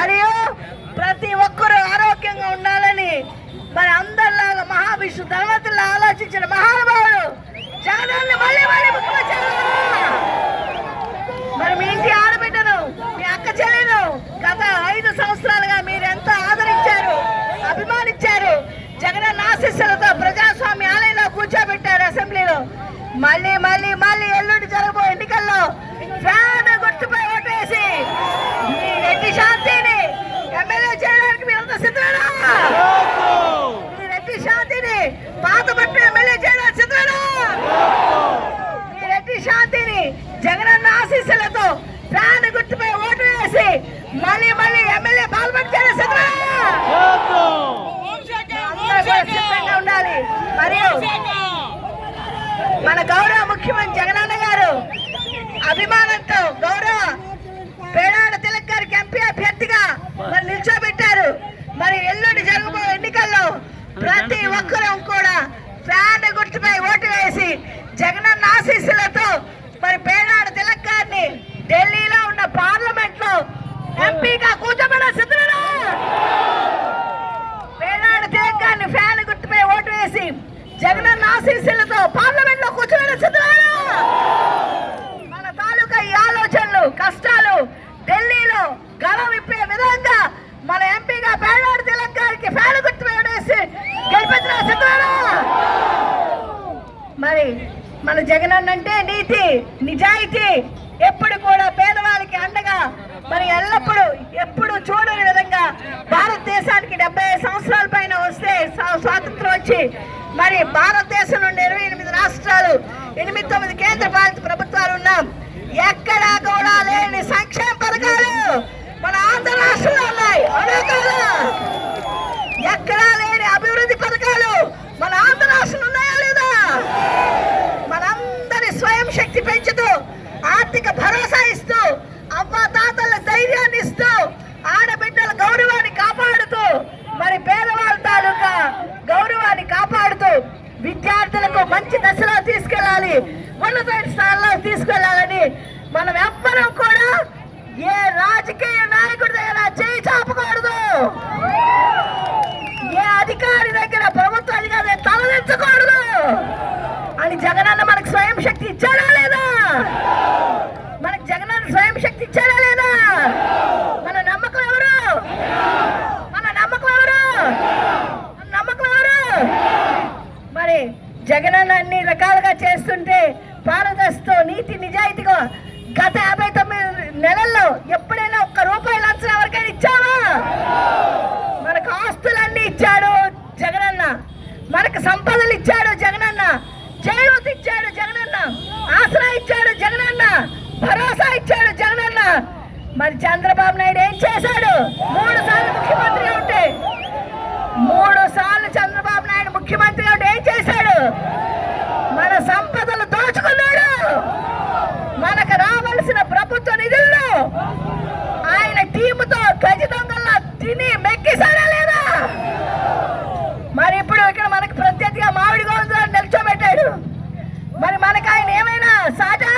మరియు ప్రతి ఒక్కరూ ఆరోగ్యంగా ఉండాలని మరి అందరిలాగా మహావిష్ణు ధర్మతుల్లా ఆలోచించిన మహానుభావుడు జగనన్న మళ్ళీ ముఖ్యమంత్రి. మరి మీ ఇంటి ఆడబిడ్డను, మీ అక్క చెల్లెను గత 5 సంవత్సరాలుగా మీరు ఎంత ఆదరించారు, అభిమానించారు. జగనన్న ఆశీస్సులతో ప్రజాస్వామ్య ఆలయంలో కూర్చోబెట్టారు అసెంబ్లీలో. మళ్ళీ మళ్ళీ మళ్ళీ ఎల్లుండి జరగబోయే ఎన్నికల్లో ఫ్యాన్ గుర్తుపై ఓటేసి మీ రెడ్డి శాంతిని ఎమ్మెల్యే చేయడానికి మీరంతా సిద్ధమేనా? మీ రెడ్డి శాంతిని పాతపట్టు ఎమ్మెల్యే చేయడానికి సిద్ధమేనా? మీ రెడ్డి శాంతిని జగనన్న ఆశీస్సులతో ఫ్యాన్ గుర్తుపై ఓటు వేసి మళ్ళీ మళ్ళీ ఎమ్మెల్యే పాల్పట్టు చేయడానికి సిద్ధమేనా? సిద్ధంగా ఉండాలి. మరియు మన గౌరవ ముఖ్యమంత్రి జగనన్న గారు అభిమానంతో గౌరవ పేడాడ తిలక్ గారికి ఎంపీ అభ్యర్థిగా మరి నిల్చోబెట్టారు. మరి ఎల్లుండి జరగబోయే ఎన్నికల్లో ప్రతి ఒక్కరూ కూడా ఫ్యాన్ గుర్తుపై ఓటు వేసి జగనన్న ఆశీస్సులతో మరి పేడాడ తిలక్ గారిని ఢిల్లీలో ఉన్న పార్లమెంట్ లో ఎంపీగా కూర్చోబెట్టిన సిద్ధమేనా? పేడాడ తిలక్ గారిని ఫ్యాన్ గుర్తుపై ఓటు వేసి జగనన్న ఆశీస్సులతో పార్లమెంట్ లో కూర్చోబెట్టిన సిద్ధమేనా? మన తాలూకా ఈ ఆలోచనలు కష్టాలు ఢిల్లీలో గలం విప్పే విధంగా మన ఎంపీగా పేడాడ తిలక్ గారికి ఫ్యాన్ గుర్తుపై ఓటేసి గెలిపించిన సిద్ధమేనా? మరి మన జగనన్న అంటే నీతి నిజాయితీ, ఎప్పుడు కూడా పేదవాళ్ళకి అండగా, మరి ఎల్లప్పుడూ ఎప్పుడు చూడని విధంగా భారతదేశానికి 75 సంవత్సరాల పైన వస్తే స్వాతంత్రం వచ్చి మరి భారతదేశంలో 28 రాష్ట్రాలు 8-9 కేంద్ర పాలిత ప్రభుత్వాలు ఉన్నాం. ఎక్కడా కూడా లేని సంక్షేమ పథకాలు మన ఆంధ్ర రాష్ట్రంలో ఉన్నాయి. ఎక్కడా లేని అభివృద్ధి పథకాలు మన ఆంధ్ర రాష్ట్రంలో ఉన్నాయా లేదా? మనందరి స్వయం శక్తి పెంచుతూ ఆర్థిక భరోసా ఇస్తూ అవ్వాతాతల ధైర్యాన్ని ఇస్తూ ఆడబిడ్డల గౌరవాన్ని కాపాడుతూ మరి పేదవాళ్ళ తాలూకా గౌరవాన్ని కాపాడుతూ విద్యార్థులకు మంచి దశలో తీసుకెళ్ళాలి, ఉన్నతమైన స్థానంలో తీసుకెళ్లాలని మనం ఎవ్వరం కూడా ఏ రాజకీయ నాయకుడి దగ్గర చేయి చాపకూడదు, ఏ అధికారి దగ్గర ప్రభుత్వ అధికారి తలదించకూడదు అని జగనన్న మనకు స్వయం శక్తి ఇచ్చాడా లేదా? మనకు జగనన్న స్వయం శక్తి ఇచ్చాడా లేదా? మన నమ్మకం ఎవరు? మన నమ్మకం ఎవరు? మన నమ్మకం ఎవరు? మరి జగనన్న అన్ని రకాలుగా చేస్తుంటే పారదర్శతో నీతి నిజాయితీగా గత 59 నెలల్లో ఎప్పుడైనా ₹1 లంచం ఎవరికైనా ఇచ్చావా? మనకు ఆస్తులన్నీ ఇచ్చాడు జగనన్న, మనకు సంపదలు ఇచ్చాడు జగనన్న, చేయూత ఇచ్చాడు జగనన్న, ఆసరా ఇచ్చాడు జగనన్న, భరోసా ఇచ్చాడు జగనన్న. మరి చంద్రబాబు నాయుడు ఏం చేశాడు? 3 సార్లు ముఖ్యమంత్రిగా ఉంటే 3 సార్లు చంద్రబాబు నాయుడు ముఖ్యమంత్రిగా ఉంటే ఏం చేశాడు? మన సంపదలు దోచుకున్నాడు. మనకు రావాల్సిన ప్రభుత్వ నిధుల్లో ఆయన టీముతో గజ దొంగల్లా తిని మెక్కిసాడా లేదా? మరి ఇప్పుడు ఇక్కడ మనకు ప్రత్యేకంగా మామిడి గోవిందరావు నిల్చోబెట్టాడు. మరి మనకు ఆయన ఏమైనా సాటా?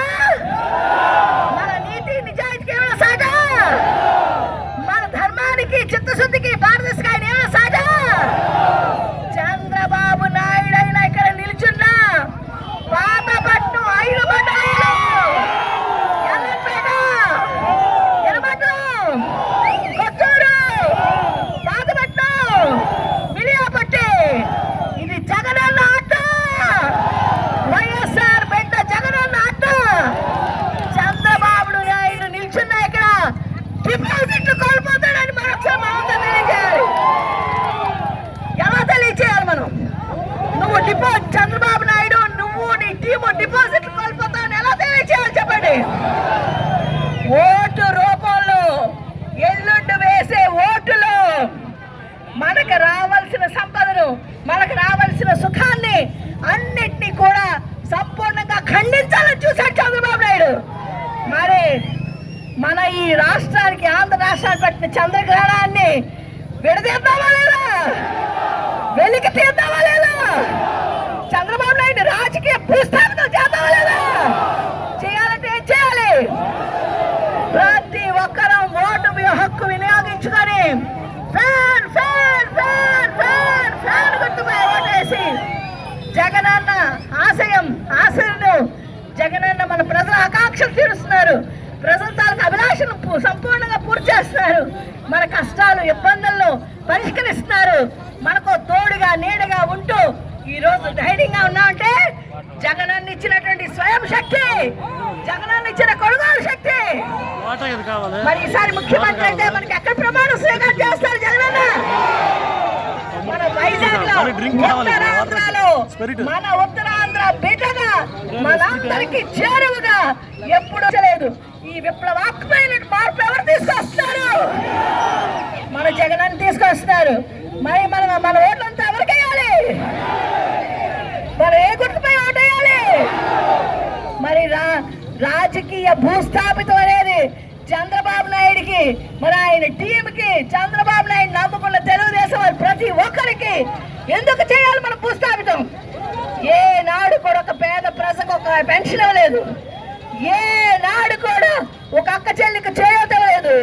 మన నీతి నిజాయితీకి ఏమైనా సాటా? మన ధర్మానికి చిత్తశుద్ధికి భారతదేశం ఆయన ఏమైనా సాటా? చంద్రబాబు నాయుడు అయినా ఇక్కడ నిల్చున్న పాతపట్టు 5 మండలాలు ఎల్లంపేట, ఎర్రమట్లం, కొత్తూరు, పాతపట్నం, మిలియాపట్టి ఇది జగనన్న ఆట. వైఎస్ఆర్ బిడ్డ జగనన్న ఆట. చంద్రబాబు నాయుడు నిల్చున్నా ఇక్కడ డిపాజిట్లు కోల్పోతాడని మరొకసారి మనం తెలియజేయాలి. ఎలా తెలియజేయాలి మనం? నువ్వు చంద్రబాబు నాయుడు నువ్వు నీ టీము డిపాజిట్లు కోల్పోతావని ఎలా తెలియజేయాలి చెప్పండి? ఓటు రూపంలో ఎల్లుండి వేసే ఓటులో మనకు రావాల్సిన సంపదను, మనకు రావాల్సిన సుఖాన్ని అన్నిటినీ కూడా సంపూర్ణంగా ఖండించాలని చూశాడు చంద్రబాబు నాయుడు. మరి మన ఈ రాష్ట్రానికి ఆంధ్ర రాష్ట్రానికి పట్టిన చంద్రగ్రహణాన్ని విడదీద్దామా లేదా? వెలికి తీద్దామా లేదా? చంద్రబాబు నాయుడు రాజకీయ భూస్థాపితం చేద్దామా లేదా? చేయాలంటే ఏం చేయాలి? ప్రతి ఒక్కరూ ఓటు హక్కు వినియోగించుగా చేస్తున్నారు. ప్రజల తాలూకు అభిలాషను సంపూర్ణంగా పూర్తి చేస్తున్నారు. మన కష్టాలు ఇబ్బందులను పరిష్కరిస్తున్నారు. మనకు తోడుగా నీడగా ఉంటూ ఈ రోజు ధైర్యంగా ఉన్నామంటే జగనన్న ఇచ్చినటువంటి స్వయం శక్తి, జగనన్న ఇచ్చిన కొనుగోలు శక్తి. మరి ఈసారి ముఖ్యమంత్రి అయితే మనకి ఎక్కడ ప్రమాణ స్వీకారం చేస్తారు జగనన్న? మన వైజాగ్ లో, ఉత్తరాంధ్రలో, మన ఉత్తరాంధ్ర బిడ్డగా మనందరికీ చేరువుగా ఎప్పుడు లేదు. ఈ విప్లవాత్మకమైన మార్పు ఎవరు తీసుకొస్తారు? మన జగనన్న తీసుకొస్తున్నారు. మరి మన ఓట్లంతా ఎవరికి వేయాలి? మరి ఏ గుర్తుపై ఓటేయాలి? మరి రాజకీయ భూస్థాపితం అనేది చంద్రబాబు నాయుడికి, మరి ఆయన టీంకి, చంద్రబాబు నాయుడు నమ్ముకున్న తెలుగుదేశం వారి ప్రతి ఒక్కరికి ఎందుకు చేయాలి మనం భూస్థాపితం? ఏ నాడు కూడా ఒక పేద ప్రజకు ఒక పెన్షన్ ఇవ్వలేదు. ఏ నాడు కూడా ఒక అక్క చెల్లికి చేయటం లేదు.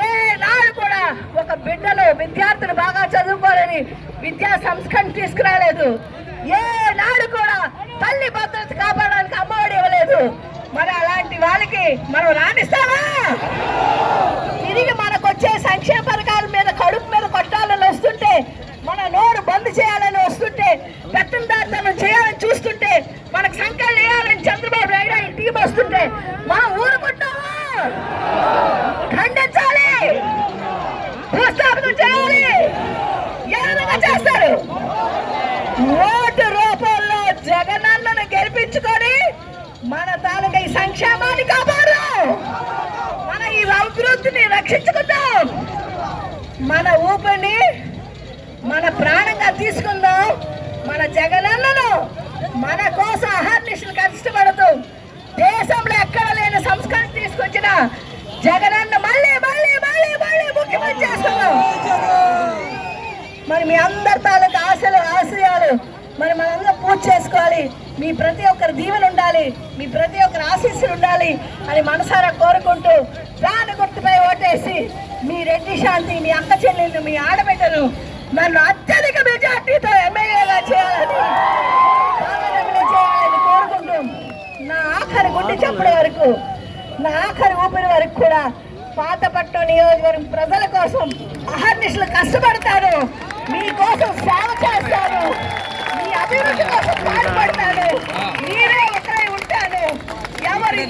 ఏ నాడు కూడా ఒక బిడ్డలు విద్యార్థులు బాగా చదువుకోవాలని విద్యా సంస్కరణ తీసుకురాలేదు. ఏ నాడు కూడా తల్లి భద్రత కాపాడడానికి అమ్మఒడి ఇవ్వలేదు. మరి అలాంటి వాళ్ళకి మనం రాణిస్తామా? తిరిగి మనకు వచ్చే సంక్షేమ పథకాల మీద కడుపు మీద కొట్టాలని వస్తుంటే, మన నోరు బంద్ చేయాలని వస్తుంటే, పెత్తందారితనం చేయాలని చూస్తుంటే, మనకు సంఖ్యలు వేయాలని చంద్రబాబు నాయుడు ఆయన టీం వస్తుంటే మనం ఊరుకుంటామా? ఖండించాలి, భూస్థాపితం చేయాలి. ఏ విధంగా చేస్తారు? ఓటు రూపంలో జగనన్నను గెలిపించుకొని మన తాలూకా ఈ సంక్షేమాన్ని కాపాడు, మన ఈ అభివృద్ధిని రక్షించుకుందాం, మన ఊపిరిని మన ప్రాణంగా తీసుకుందాం. మన జగనన్నను మన కోసం అహర్నిశలు కష్టపడుతూ దేశంలో ఎక్కడ లేని సంస్కరణ తీసుకొచ్చిన జగనన్న మళ్ళీ మళ్ళీ మళ్ళీ మళ్ళీ ముఖ్యమంత్రి చేస్తున్నాం. మరి మీ అందరి తాలూకా ఆశయాలు మరి మనందరం పూర్తి చేసుకోవాలి. మీ ప్రతి ఒక్కరి దీవెన ఉండాలి, మీ ప్రతి ఒక్కరి ఆశీస్సులు ఉండాలి అని మనసారా కోరుకుంటూ ప్రాణ గుర్తుపై ఓటేసి మీ రెడ్డి శాంతి, మీ అక్క చెల్లెళ్ళు, మీ ఆడబిడ్డలు నన్ను అత్యధిక మెజార్టీతో ఎమ్మెల్యేగా చేయాలని కోరుకుంటూ నా ఆఖరి గుండె చప్పుడు వరకు, నా ఆఖరి ఊపిరి వరకు కూడా పాతపట్నం నియోజకవర్గం ప్రజల కోసం అహర్నిశలు కష్టపడతాను, మీకోసం సేవ చేస్తాను, మీ అభివృద్ధి కోసం పాటుపడతాను. మీరే ఒకరై ఉంటాను. ఎవరి